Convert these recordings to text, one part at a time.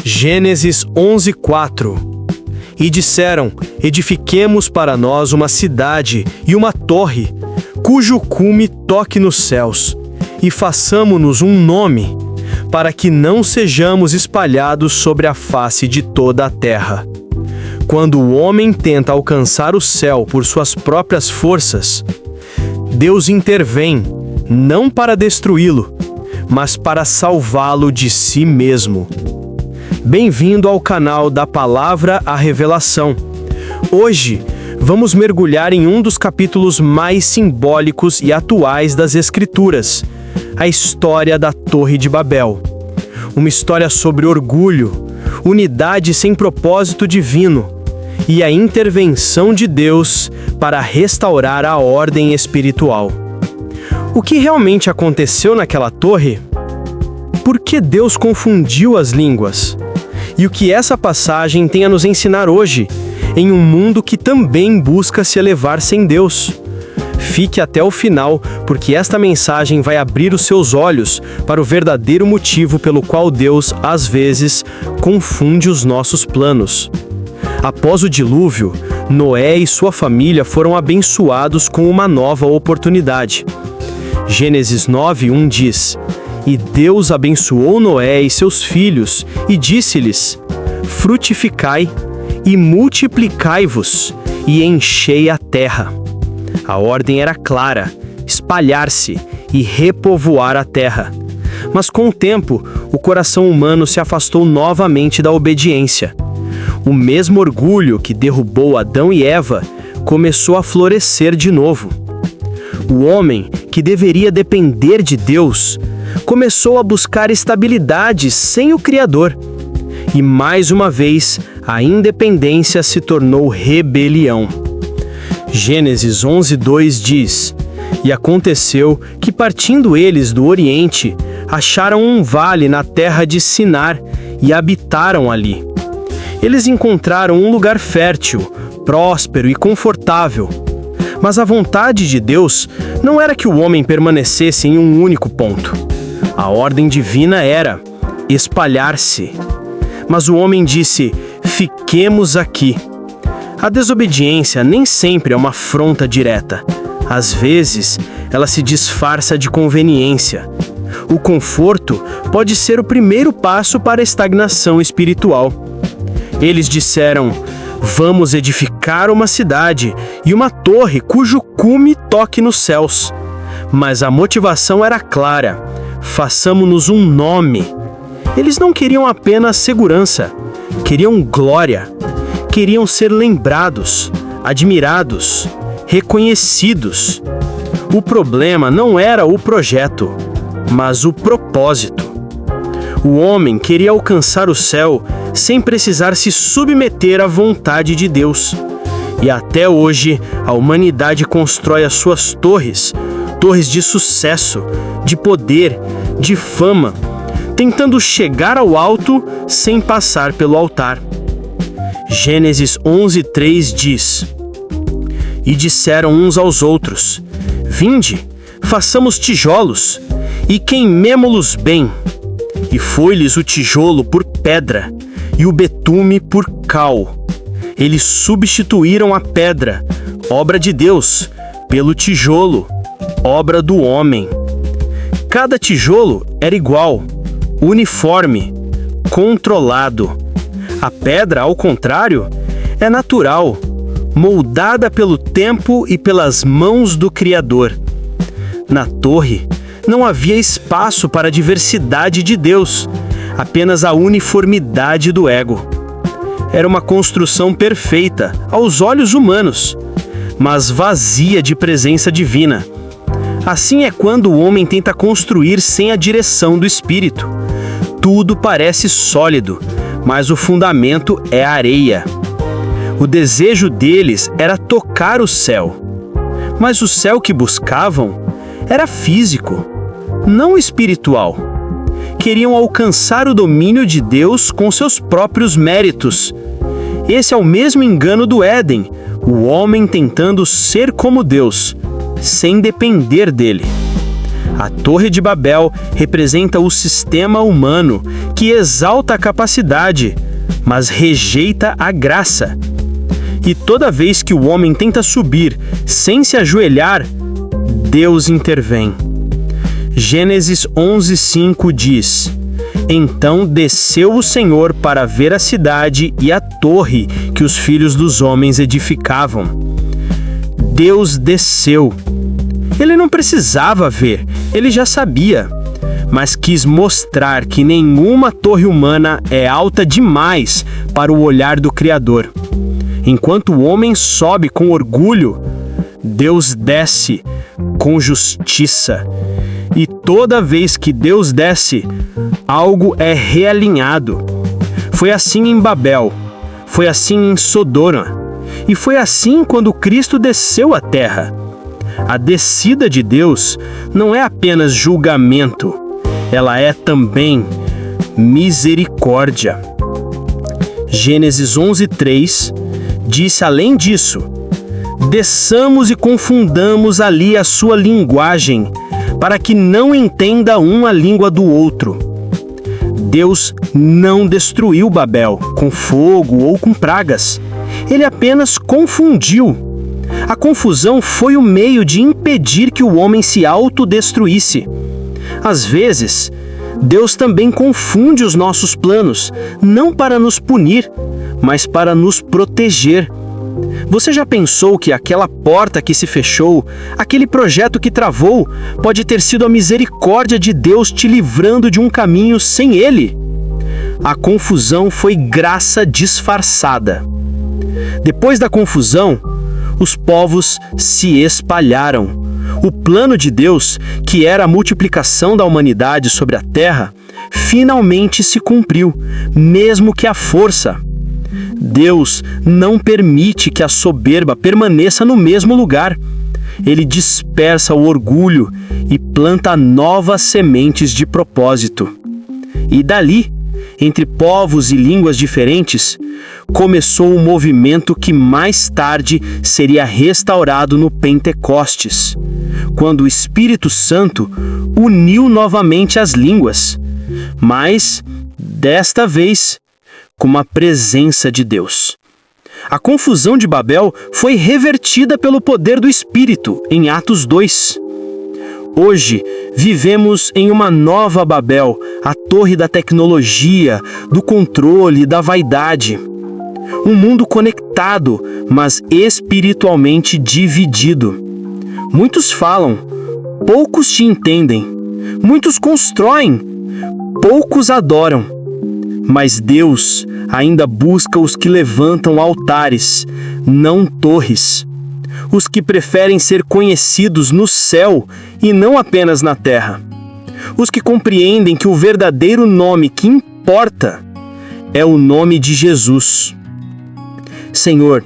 Gênesis 11:4. E disseram: edifiquemos para nós uma cidade e uma torre, cujo cume toque nos céus, e façamo-nos um nome, para que não sejamos espalhados sobre a face de toda a terra. Quando o homem tenta alcançar o céu por suas próprias forças, Deus intervém, não para destruí-lo, mas para salvá-lo de si mesmo. Bem-vindo ao canal da Palavra à Revelação. Hoje, vamos mergulhar em um dos capítulos mais simbólicos e atuais das Escrituras, a história da Torre de Babel. Uma história sobre orgulho, unidade sem propósito divino e a intervenção de Deus para restaurar a ordem espiritual. O que realmente aconteceu naquela torre? Por que Deus confundiu as línguas? E o que essa passagem tem a nos ensinar hoje, em um mundo que também busca se elevar sem Deus? Fique até o final, porque esta mensagem vai abrir os seus olhos para o verdadeiro motivo pelo qual Deus, às vezes, confunde os nossos planos. Após o dilúvio, Noé e sua família foram abençoados com uma nova oportunidade. Gênesis 9:1 diz: E Deus abençoou Noé e seus filhos, e disse-lhes: frutificai e multiplicai-vos, e enchei a terra. A ordem era clara: espalhar-se e repovoar a terra. Mas com o tempo, o coração humano se afastou novamente da obediência. O mesmo orgulho que derrubou Adão e Eva começou a florescer de novo. O homem, que deveria depender de Deus, começou a buscar estabilidade sem o Criador. E mais uma vez, a independência se tornou rebelião. Gênesis 11:2 diz: E aconteceu que, partindo eles do Oriente, acharam um vale na terra de Sinar e habitaram ali. Eles encontraram um lugar fértil, próspero e confortável. Mas a vontade de Deus não era que o homem permanecesse em um único ponto. A ordem divina era espalhar-se. Mas o homem disse: fiquemos aqui. A desobediência nem sempre é uma afronta direta. Às vezes, ela se disfarça de conveniência. O conforto pode ser o primeiro passo para a estagnação espiritual. Eles disseram: vamos edificar uma cidade e uma torre cujo cume toque nos céus. Mas a motivação era clara: façamo-nos um nome. Eles não queriam apenas segurança, queriam glória. Queriam ser lembrados, admirados, reconhecidos. O problema não era o projeto, mas o propósito. O homem queria alcançar o céu sem precisar se submeter à vontade de Deus. E até hoje, a humanidade constrói as suas torres, torres de sucesso, de poder, de fama, tentando chegar ao alto sem passar pelo altar. Gênesis 11:3 diz: E disseram uns aos outros: vinde, façamos tijolos, e queimemo-los bem. E foi-lhes o tijolo por pedra, e o betume por cal. Eles substituíram a pedra, obra de Deus, pelo tijolo, obra do homem. Cada tijolo era igual, uniforme, controlado. A pedra, ao contrário, é natural, moldada pelo tempo e pelas mãos do Criador. Na torre, não havia espaço para a diversidade de Deus, apenas a uniformidade do ego. Era uma construção perfeita aos olhos humanos, mas vazia de presença divina. Assim é quando o homem tenta construir sem a direção do Espírito. Tudo parece sólido, mas o fundamento é areia. O desejo deles era tocar o céu. Mas o céu que buscavam era físico, não espiritual. Queriam alcançar o domínio de Deus com seus próprios méritos. Esse é o mesmo engano do Éden, o homem tentando ser como Deus, sem depender dele. A Torre de Babel representa o sistema humano que exalta a capacidade, mas rejeita a graça. E toda vez que o homem tenta subir sem se ajoelhar, Deus intervém. Gênesis 11:5 diz: Então desceu o Senhor para ver a cidade e a torre que os filhos dos homens edificavam. Deus desceu. Ele não precisava ver, ele já sabia, mas quis mostrar que nenhuma torre humana é alta demais para o olhar do Criador. Enquanto o homem sobe com orgulho, Deus desce com justiça. E toda vez que Deus desce, algo é realinhado. Foi assim em Babel, foi assim em Sodoma, e foi assim quando Cristo desceu à terra. A descida de Deus não é apenas julgamento, ela é também misericórdia. Gênesis 11:3 disse além disso: Desçamos e confundamos ali a sua linguagem, para que não entenda um a língua do outro. Deus não destruiu Babel com fogo ou com pragas. Ele apenas confundiu. A confusão foi o meio de impedir que o homem se autodestruísse. Às vezes, Deus também confunde os nossos planos, não para nos punir, mas para nos proteger. Você já pensou que aquela porta que se fechou, aquele projeto que travou, pode ter sido a misericórdia de Deus te livrando de um caminho sem Ele? A confusão foi graça disfarçada. Depois da confusão, os povos se espalharam. O plano de Deus, que era a multiplicação da humanidade sobre a terra, finalmente se cumpriu, mesmo que à força. Deus não permite que a soberba permaneça no mesmo lugar. Ele dispersa o orgulho e planta novas sementes de propósito. E dali, entre povos e línguas diferentes, começou um movimento que mais tarde seria restaurado no Pentecostes, quando o Espírito Santo uniu novamente as línguas, mas, desta vez, com a presença de Deus. A confusão de Babel foi revertida pelo poder do Espírito, em Atos 2. Hoje, vivemos em uma nova Babel, a torre da tecnologia, do controle, da vaidade. Um mundo conectado, mas espiritualmente dividido. Muitos falam, poucos te entendem. Muitos constroem, poucos adoram. Mas Deus ainda busca os que levantam altares, não torres. Os que preferem ser conhecidos no céu e não apenas na terra. Os que compreendem que o verdadeiro nome que importa é o nome de Jesus. Senhor,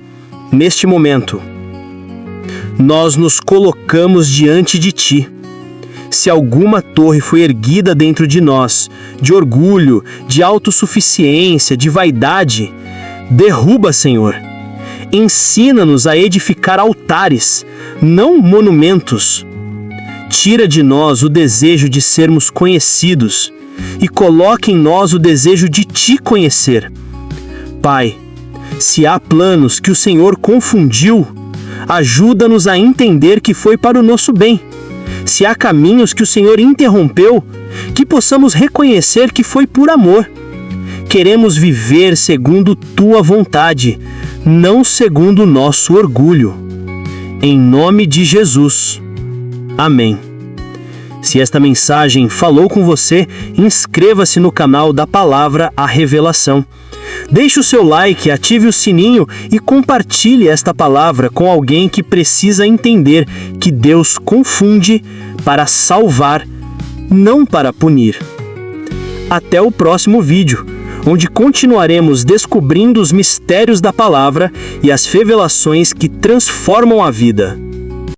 neste momento, nós nos colocamos diante de Ti. Se alguma torre foi erguida dentro de nós, de orgulho, de autossuficiência, de vaidade, derruba, Senhor. Ensina-nos a edificar altares, não monumentos. Tira de nós o desejo de sermos conhecidos e coloca em nós o desejo de Te conhecer. Pai, se há planos que o Senhor confundiu, ajuda-nos a entender que foi para o nosso bem. Se há caminhos que o Senhor interrompeu, que possamos reconhecer que foi por amor. Queremos viver segundo Tua vontade, não segundo o nosso orgulho. Em nome de Jesus. Amém. Se esta mensagem falou com você, inscreva-se no canal da Palavra a Revelação. Deixe o seu like, ative o sininho e compartilhe esta palavra com alguém que precisa entender que Deus confunde para salvar, não para punir. Até o próximo vídeo, onde continuaremos descobrindo os mistérios da palavra e as revelações que transformam a vida.